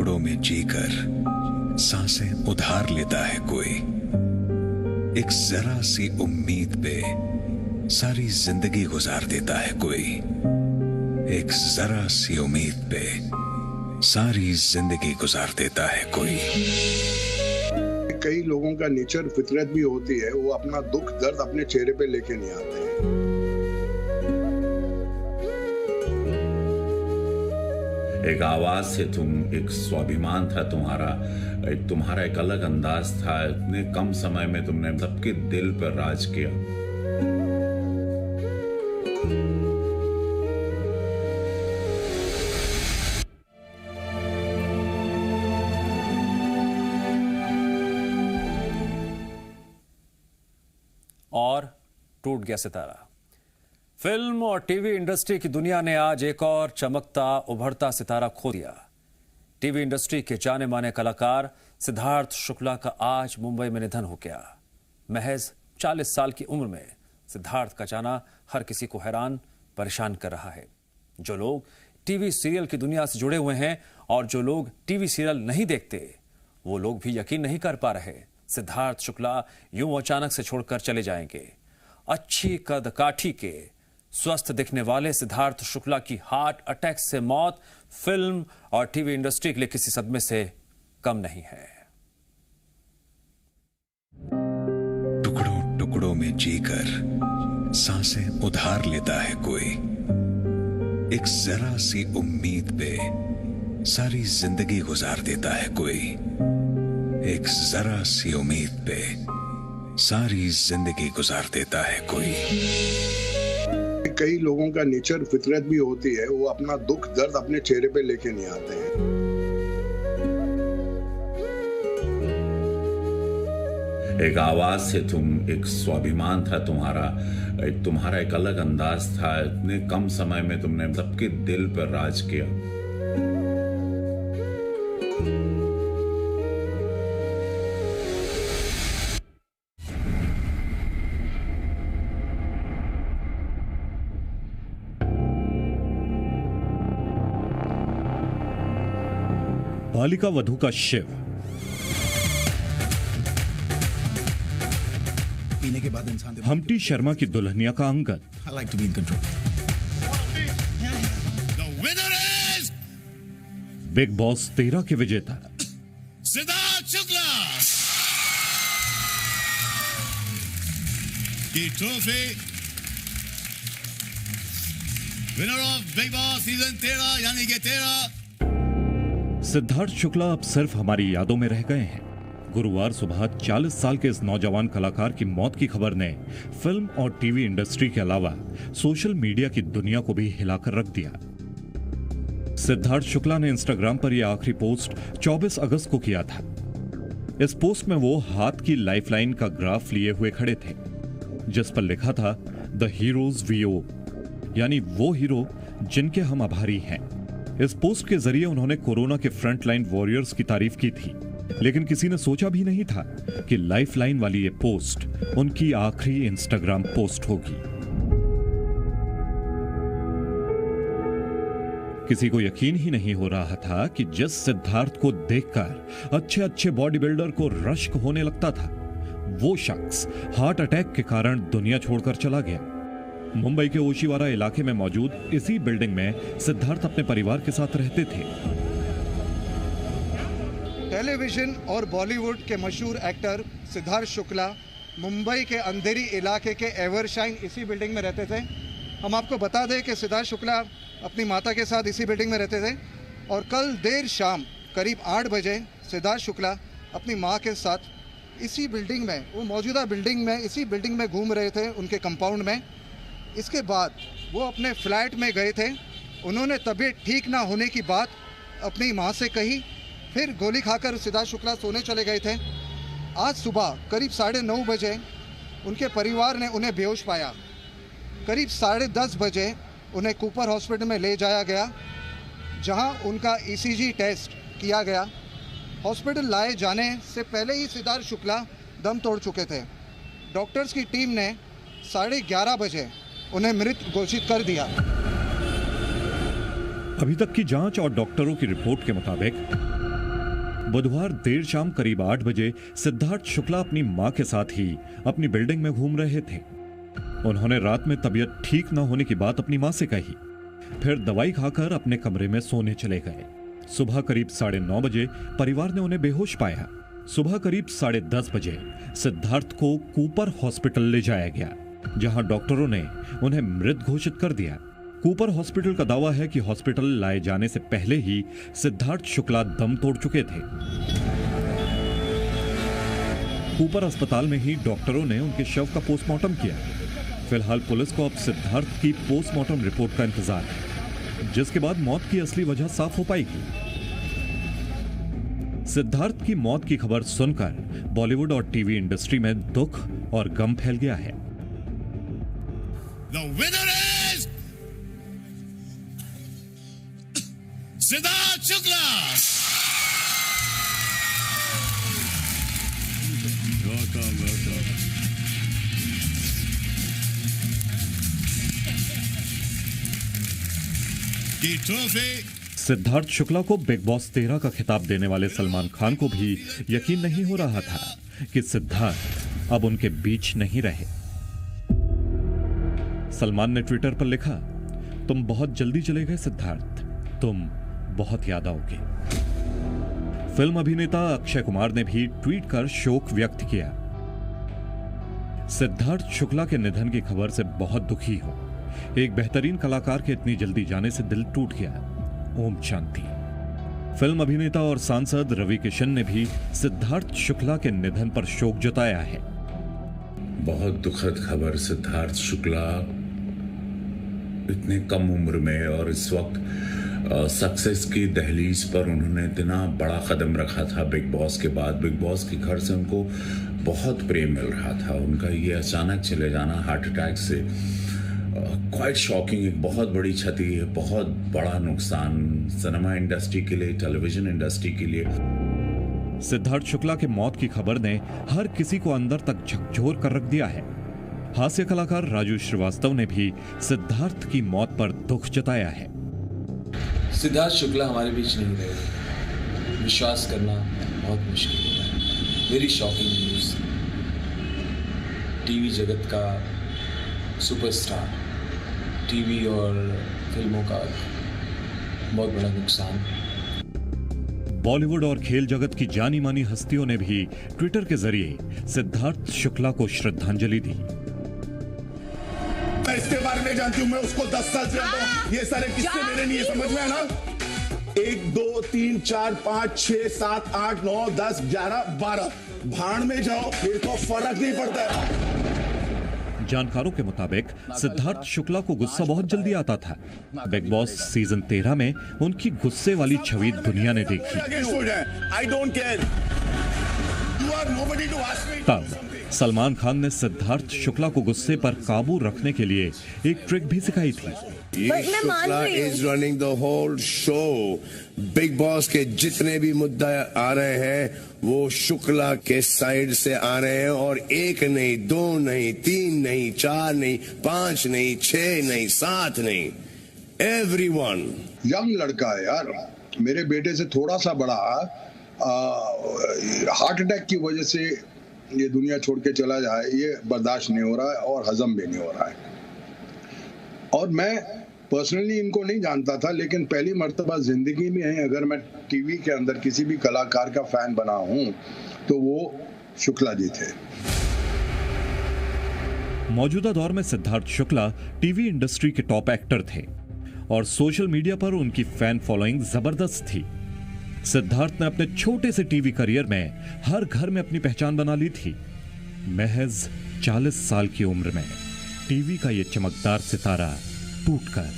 टुकड़ों में जीकर सांसें उधार लेता है कोई। एक जरा सी उम्मीद पे सारी जिंदगी गुजार देता है कोई। एक जरा सी उम्मीद पे सारी जिंदगी गुजार देता है कोई। कई लोगों का नेचर फितरत भी होती है, वो अपना दुख दर्द अपने चेहरे पे लेके नहीं आते हैं। एक आवाज से तुम, एक स्वाभिमान था तुम्हारा एक अलग अंदाज था। इतने कम समय में तुमने सबके दिल पर राज किया। और टूट गया सितारा। फिल्म और टीवी इंडस्ट्री की दुनिया ने आज एक और चमकता उभरता सितारा खो दिया। टीवी इंडस्ट्री के जाने माने कलाकार सिद्धार्थ शुक्ला का आज मुंबई में निधन हो गया। महज 40 साल की उम्र में सिद्धार्थ का जाना हर किसी को हैरान परेशान कर रहा है। जो लोग टीवी सीरियल की दुनिया से जुड़े हुए हैं और जो लोग टीवी सीरियल नहीं देखते, वो लोग भी यकीन नहीं कर पा रहे सिद्धार्थ शुक्ला यूं अचानक से छोड़कर चले जाएंगे। अच्छी कद काठी के स्वस्थ दिखने वाले सिद्धार्थ शुक्ला की हार्ट अटैक से मौत फिल्म और टीवी इंडस्ट्री के लिए किसी सदमे से कम नहीं है। टुकड़ों टुकड़ों में जीकर सांसें उधार लेता है कोई। एक जरा सी उम्मीद पे सारी जिंदगी गुजार देता है कोई। एक जरा सी उम्मीद पे सारी जिंदगी गुजार देता है कोई। कई लोगों का नेचर फितरत भी होती है, वो अपना दुख दर्द अपने चेहरे पे लेके नहीं आते हैं। एक आवाज से तुम, एक स्वाभिमान था तुम्हारा एक अलग अंदाज था। इतने कम समय में तुमने सबके दिल पर राज किया। बालिका वधू का शिव, पीने के बाद इंसान हम्टी शर्मा की दुल्हनिया का Angad, I like to be in control. The winner is big boss 13 के विजेता सिद्धार्थ शुक्ला। की trophy winner of big boss season 13 यानी कि 13 सिद्धार्थ शुक्ला अब सिर्फ हमारी यादों में रह गए हैं। गुरुवार सुबह 40 साल के इस नौजवान कलाकार की मौत की खबर ने फिल्म और टीवी इंडस्ट्री के अलावा सोशल मीडिया की दुनिया को भी हिलाकर रख दिया। सिद्धार्थ शुक्ला ने इंस्टाग्राम पर यह आखिरी पोस्ट 24 अगस्त को किया था। इस पोस्ट में वो हाथ की लाइफलाइन का ग्राफ लिए हुए खड़े थे, जिस पर लिखा था द हीरोज वी ओ, यानी वो हीरो जिनके हम आभारी हैं। इस पोस्ट के जरिए उन्होंने कोरोना के फ्रंटलाइन वॉरियर्स की तारीफ की थी, लेकिन किसी ने सोचा भी नहीं था कि लाइफलाइन वाली ये पोस्ट उनकी आखिरी इंस्टाग्राम पोस्ट होगी। किसी को यकीन ही नहीं हो रहा था कि जिस सिद्धार्थ को देखकर अच्छे अच्छे बॉडी बिल्डर को रश्क होने लगता था, वो शख्स हार्ट अटैक के कारण दुनिया छोड़कर चला गया। मुंबई के ओशीवारा इलाके में मौजूद इसी बिल्डिंग में सिद्धार्थ अपने परिवार के साथ रहते थे। टेलीविजन और बॉलीवुड के मशहूर एक्टर सिद्धार्थ शुक्ला मुंबई के अंधेरी इलाके के एवरशाइन इसी बिल्डिंग में रहते थे। हम आपको बता दें कि सिद्धार्थ शुक्ला अपनी माता के साथ इसी बिल्डिंग में रहते थे और कल देर शाम करीब 8 बजे सिद्धार्थ शुक्ला अपनी माँ के साथ इसी बिल्डिंग में, वो मौजूदा बिल्डिंग में, इसी बिल्डिंग में घूम रहे थे उनके कंपाउंड में। इसके बाद वो अपने फ्लैट में गए थे। उन्होंने तबीयत ठीक ना होने की बात अपनी माँ से कही, फिर गोली खाकर सिद्धार्थ शुक्ला सोने चले गए थे। आज सुबह करीब 9:30 बजे उनके परिवार ने उन्हें बेहोश पाया। करीब 10:30 बजे उन्हें कूपर हॉस्पिटल में ले जाया गया, जहां उनका ECG टेस्ट किया गया। हॉस्पिटल लाए जाने से पहले ही सिद्धार्थ शुक्ला दम तोड़ चुके थे। डॉक्टर्स की टीम ने 11:30 बजे उन्हें मृत घोषित कर दिया। अभी तक की जांच और डॉक्टरों की रिपोर्ट के मुताबिक बुधवार देर शाम करीब 8 बजे सिद्धार्थ शुक्ला अपनी मां के साथ ही अपनी बिल्डिंग में घूम रहे थे। उन्होंने रात में तबीयत ठीक न होने की बात अपनी मां से कही, फिर दवाई खाकर अपने कमरे में सोने चले गए। सुबह करीब 9:30 बजे परिवार ने उन्हें बेहोश पाया। सुबह करीब 10:30 बजे सिद्धार्थ को कूपर हॉस्पिटल ले जाया गया, जहां डॉक्टरों ने उन्हें मृत घोषित कर दिया। कूपर हॉस्पिटल का दावा है कि हॉस्पिटल लाए जाने से पहले ही सिद्धार्थ शुक्ला दम तोड़ चुके थे। कूपर अस्पताल में ही डॉक्टरों ने उनके शव का पोस्टमार्टम किया। फिलहाल पुलिस को अब सिद्धार्थ की पोस्टमार्टम रिपोर्ट का इंतजार है, जिसके बाद मौत की असली वजह साफ हो पाएगी। सिद्धार्थ की मौत की खबर सुनकर बॉलीवुड और टीवी इंडस्ट्री में दुख और गम फैल गया है। The winner is Siddharth Shukla. Welcome. The trophy. Siddharth Shukla को बिग बॉस 13 का खिताब देने वाले सलमान खान को भी यकीन नहीं हो रहा था कि सिद्धार्थ अब उनके बीच नहीं रहे। सलमान ने ट्विटर पर लिखा, तुम बहुत जल्दी चले गए सिद्धार्थ, तुम बहुत याद आओगे। फिल्म अभिनेता अक्षय कुमार ने भी ट्वीट कर शोक व्यक्त किया। सिद्धार्थ शुक्ला के निधन की खबर से बहुत दुखी हो। एक बेहतरीन कलाकार के इतनी जल्दी जाने से दिल टूट गया। ओम शांति। फिल्म अभिनेता और सांसद रवि किशन ने भी सिद्धार्थ शुक्ला के निधन पर शोक जताया है। बहुत दुखद खबर। सिद्धार्थ शुक्ला इतने कम उम्र में और इस वक्त सक्सेस की दहलीज पर उन्होंने इतना बड़ा कदम रखा था। बिग बॉस के बाद बिग बॉस के घर से उनको बहुत प्रेम मिल रहा था। उनका ये अचानक चले जाना हार्ट अटैक से क्वाइट शॉकिंग, एक बहुत बड़ी क्षति है, बहुत बड़ा नुकसान सिनेमा इंडस्ट्री के लिए, टेलीविजन इंडस्ट्री के लिए। सिद्धार्थ शुक्ला के मौत की खबर ने हर किसी को अंदर तक झकझोर कर रख दिया है। हास्य कलाकार राजू श्रीवास्तव ने भी सिद्धार्थ की मौत पर दुख जताया है। सिद्धार्थ शुक्ला हमारे बीच नहीं रहे, विश्वास करना बहुत मुश्किल है। Very shocking news. टीवी जगत का सुपरस्टार, टीवी और फिल्मों का बहुत बड़ा नुकसान। बॉलीवुड और खेल जगत की जानी मानी हस्तियों ने भी ट्विटर के जरिए सिद्धार्थ शुक्ला को श्रद्धांजलि दी। मैं इसके बारे में जानती हूँ, मैं उसको 10 साल से ये सारे किस्से मेरे नहीं है, समझ में है ना। 1 2 3 4 5 6 7 8 9 10 11 12 भाड़ में जाओ, मेरे को फर्क नहीं पड़ता है। जानकारों के मुताबिक सिद्धार्थ शुक्ला को गुस्सा बहुत जल्दी आता था। बिग बॉस सीजन 13 में उनकी गुस्से वाली छवि दुनिया ने देखी। तब सलमान खान ने सिद्धार्थ शुक्ला को गुस्से पर काबू रखने के लिए एक ट्रिक भी सिखाई थी। Shukla is running the whole show. Bigg Boss के जितने भी मुद्दे आ रहे हैं वो शुक्ला के साइड से आ रहे हैं, और 1 नहीं 2 नहीं 3 नहीं 4 नहीं 5 नहीं 6 नहीं 7 नहीं, एवरीवन। यंग लड़का है यार, मेरे बेटे से थोड़ा सा बड़ा, हार्ट अटैक की वजह से ये दुनिया छोड़ के चला जाए, ये बर्दाश्त नहीं हो रहा है और हजम भी नहीं हो रहा है। और मैं पर्सनली इनको नहीं जानता था, लेकिन पहली मर्तबा जिंदगी में है अगर मैं टीवी के अंदर किसी भी कलाकार का फैन बना हूं तो वो शुक्ला जी थे। मौजूदा दौर में सिद्धार्थ शुक्ला टीवी इंडस्ट्री के टॉप एक्टर थे और सोशल मीडिया पर उनकी फैन फॉलोइंग जबरदस्त थी। सिद्धार्थ ने अपने छोटे से टीवी करियर में हर घर में अपनी पहचान बना ली थी। महज 40 साल की उम्र में टीवी का ये चमकदार सितारा टूटकर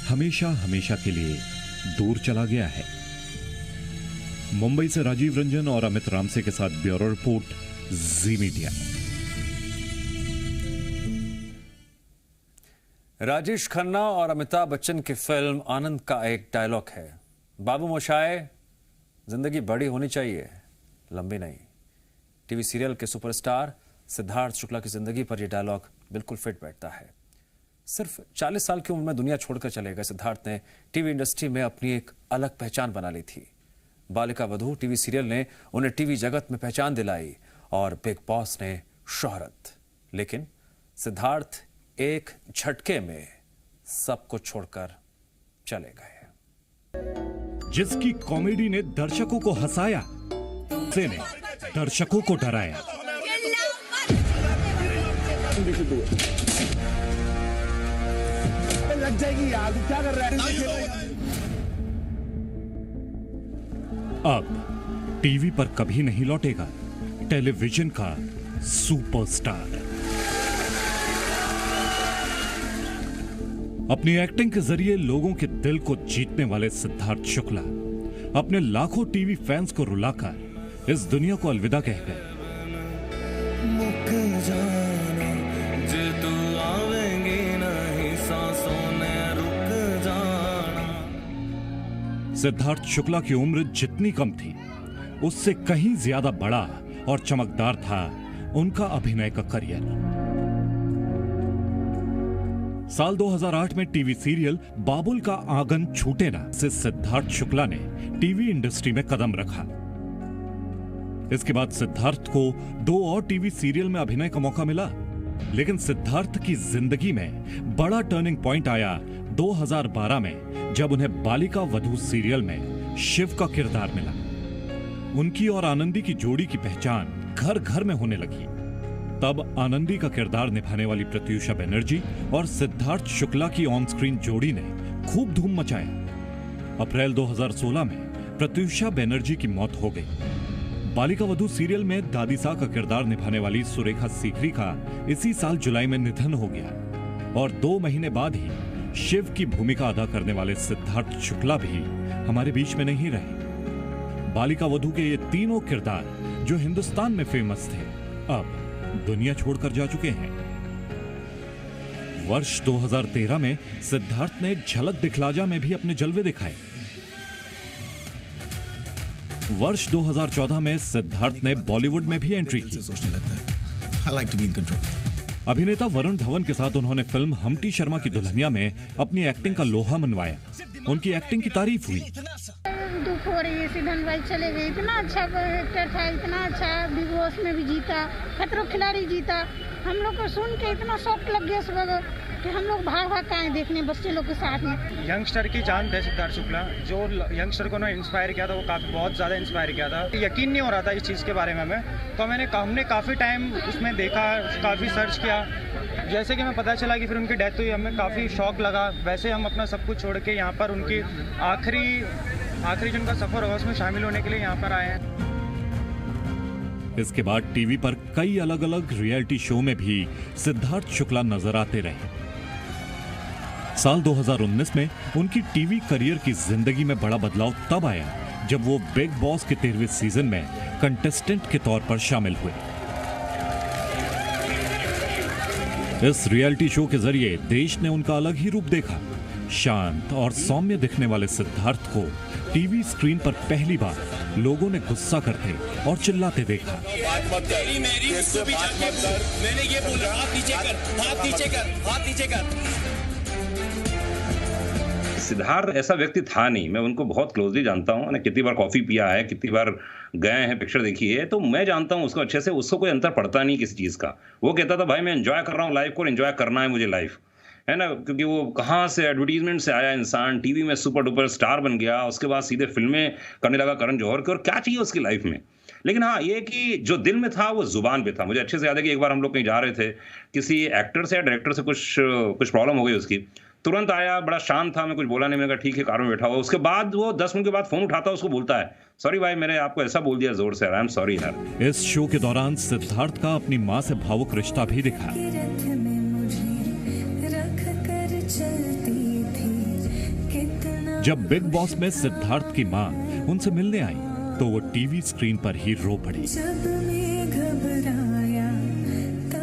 हमेशा हमेशा के लिए दूर चला गया है। मुंबई से राजीव रंजन और अमित रामसे के साथ ब्यूरो रिपोर्ट, जी मीडिया। राजेश खन्ना और अमिताभ बच्चन की फिल्म आनंद का एक डायलॉग है, बाबू मोशाय, जिंदगी बड़ी होनी चाहिए, लंबी नहीं। टीवी सीरियल के सुपरस्टार सिद्धार्थ शुक्ला की जिंदगी पर यह डायलॉग बिल्कुल फिट बैठता है। सिर्फ 40 साल की उम्र में दुनिया छोड़कर चले गए सिद्धार्थ ने टीवी इंडस्ट्री में अपनी एक अलग पहचान बना ली थी। बालिका वधू टीवी सीरियल ने उन्हें टीवी जगत में पहचान दिलाई और बिग बॉस ने शोहरत। लेकिन सिद्धार्थ एक झटके में सब कुछ छोड़कर चले गए। जिसकी कॉमेडी ने दर्शकों को हंसाया, उसे ने दर्शकों को डराया। लग जाएगी यार, क्या कर रहा है? अब टीवी पर कभी नहीं लौटेगा टेलीविजन का सुपरस्टार। अपनी एक्टिंग के जरिए लोगों के दिल को जीतने वाले सिद्धार्थ शुक्ला अपने लाखों टीवी फैंस को रुलाकर इस दुनिया को अलविदा कह गए। सिद्धार्थ शुक्ला की उम्र जितनी कम थी, उससे कहीं ज्यादा बड़ा और चमकदार था उनका अभिनय का करियर। साल 2008 में टीवी सीरियल बाबुल का आंगन छूटे ना से सिद्धार्थ शुक्ला ने टीवी इंडस्ट्री में कदम रखा। इसके बाद सिद्धार्थ को 2 और टीवी सीरियल में अभिनय का मौका मिला, लेकिन सिद्धार्थ की जिंदगी में बड़ा टर्निंग पॉइंट आया 2012 में, जब उन्हें बालिका वधू सीरियल में शिव का किरदार मिला। उनकी और आनंदी की जोड़ी की पहचान घर घर में होने लगी। तब आनंदी का किरदार निभाने वाली प्रत्यूषा बनर्जी और सिद्धार्थ शुक्ला की ऑन स्क्रीन जोड़ी ने खूब धूम मचाया। अप्रैल 2016 में प्रत्यूषा बनर्जी की मौत हो गई। बालिका वधू सीरियल में दादी सा का किरदार निभाने वाली सुरेखा सीकरी का इसी साल जुलाई में निधन हो गया और 2 महीने बाद ही शिव की भूमिका अदा करने वाले सिद्धार्थ शुक्ला भी हमारे बीच में नहीं रहे। बालिका वधू के ये तीनों किरदार जो हिंदुस्तान में फेमस थे, अब दुनिया छोड़कर जा चुके हैं। वर्ष 2013 में सिद्धार्थ ने झलक दिखला जा में भी अपने जलवे दिखाए। वर्ष 2014 में सिद्धार्थ ने बॉलीवुड में भी एंट्री की। अभिनेता वरुण धवन के साथ उन्होंने फिल्म हमटी शर्मा की दुल्हनिया में अपनी एक्टिंग का लोहा मनवाया। उनकी एक्टिंग की तारीफ हुई। दुख हो रही है, सिद्धार्थ भाई चले गए। इतना अच्छा एक्टर था, इतना अच्छा, बिग बॉस में भी जीता, खतरों खिलाड़ी जीता। हम लोग को सुन के इतना शौक लग गया सुबह कि हम लोग भाग भाग आए देखने बच्चे लोग के साथ में। यंगस्टर की जान थे सिद्धार्थ शुक्ला, जो यंगस्टर को उन्होंने इंस्पायर किया था, वो बहुत ज़्यादा इंस्पायर किया था। यकीन नहीं हो रहा था इस चीज़ के बारे में हमें, तो हमने काफ़ी टाइम उसमें देखा, काफ़ी सर्च किया। जैसे कि हमें पता चला कि फिर उनकी डेथ हुई, हमें काफ़ी शौक लगा। वैसे हम अपना सब कुछ छोड़ के यहाँ पर उनकी आखिरी जो उनका सफ़र होगा उसमें शामिल होने के लिए यहाँ पर आए हैं। इसके बाद टीवी पर कई अलग अलग रियलिटी शो में भी सिद्धार्थ शुक्ला नजर आते रहे। साल 2019 में उनकी टीवी करियर की जिंदगी में बड़ा बदलाव तब आया जब वो बिग बॉस के 13वें सीजन में कंटेस्टेंट के तौर पर शामिल हुए। इस रियलिटी शो के जरिए देश ने उनका अलग ही रूप देखा। शांत और सौम्य दिखने वाले सिद्धार्थ को टीवी स्क्रीन पर पहली बार लोगों ने गुस्सा करते और चिल्लाते देखा। सिद्धार्थ ऐसा व्यक्ति था नहीं, मैं उनको बहुत क्लोजली जानता हूँ। मैंने कितनी बार कॉफी पिया है, कितनी बार गए हैं, पिक्चर देखी है, तो मैं जानता हूँ उसको अच्छे से। उसको कोई अंतर पड़ता नहीं किसी चीज़ का। वो कहता था भाई मैं एंजॉय कर रहा हूँ लाइफ को, एंजॉय करना है मुझे लाइफ, है ना। क्योंकि वो कहाँ से एडवर्टीजमेंट से आया इंसान, टीवी में सुपर डुपर स्टार बन गया, उसके बाद सीधे फिल्में करने लगा करण जौहर की, और क्या चाहिए उसकी लाइफ में। लेकिन हाँ, ये कि जो दिल में था वो जुबान पे था। मुझे अच्छे से याद है कि एक बार हम लोग कहीं जा रहे थे, किसी एक्टर से या डायरेक्टर से कुछ प्रॉब्लम हो गई उसकी। तुरंत आया, बड़ा शांत था, मैं कुछ बोला नहीं, मैंने कहा ठीक है, कार में बैठा हुआ। उसके बाद वो 10 मिनट के बाद फोन उठाता है, उसको बोलता है सॉरी भाई, मैंने आपको ऐसा बोल दिया जोर से, आई एम सॉरी यार। इस शो के दौरान सिद्धार्थ का अपनी मां से भावुक रिश्ता भी दिखा। जब बिग बॉस में सिद्धार्थ की मां उनसे मिलने आई तो वो टीवी स्क्रीन पर ही रो पड़ी।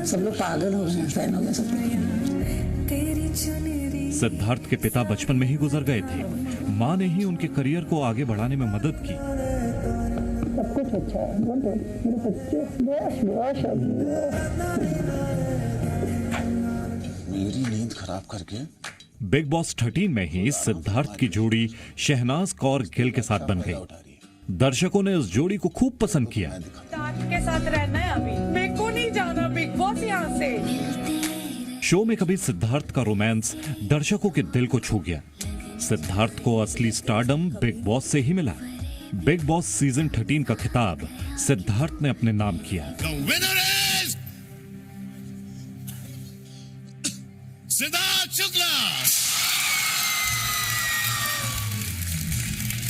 सब लोग पागल हो गए हैं, फैन हो गए सब लोग। सिद्धार्थ के पिता बचपन में ही गुजर गए थे। मां ने ही उनके करियर को आगे बढ़ाने में मदद की। सब कुछ अच्छा है, मेरे बच्चे मेरी नींद खराब करके। बिग बॉस 13 में ही सिद्धार्थ की जोड़ी शहनाज कौर गिल के साथ बन गई। दर्शकों ने इस जोड़ी को खूब पसंद किया। के साथ रहना है अभी, मेरे को नहीं जाना बिग बॉस यहाँ से। शो में कभी सिद्धार्थ का रोमांस दर्शकों के दिल को छू गया। सिद्धार्थ को असली स्टारडम बिग बॉस से ही मिला। बिग बॉस सीजन 13 का खिताब सिद्धार्थ ने अपने नाम किया। सिद्धार्थ शुक्ला।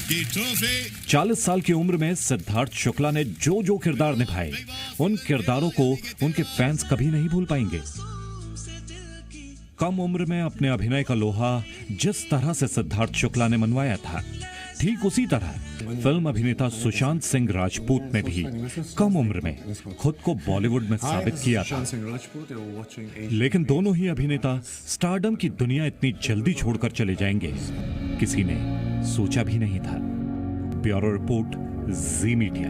की ट्रॉफी 40 साल की उम्र में सिद्धार्थ शुक्ला ने जो जो किरदार निभाए, उन किरदारों को उनके फैंस कभी नहीं भूल पाएंगे। कम उम्र में अपने अभिनय का लोहा जिस तरह से सिद्धार्थ शुक्ला ने मनवाया था, ठीक उसी तरह फिल्म अभिनेता सुशांत सिंह राजपूत ने भी कम उम्र में खुद को बॉलीवुड में साबित किया था। लेकिन दोनों ही अभिनेता स्टारडम की दुनिया इतनी जल्दी छोड़कर चले जाएंगे, किसी ने सोचा भी नहीं था। ब्यूरो रिपोर्ट, जी मीडिया।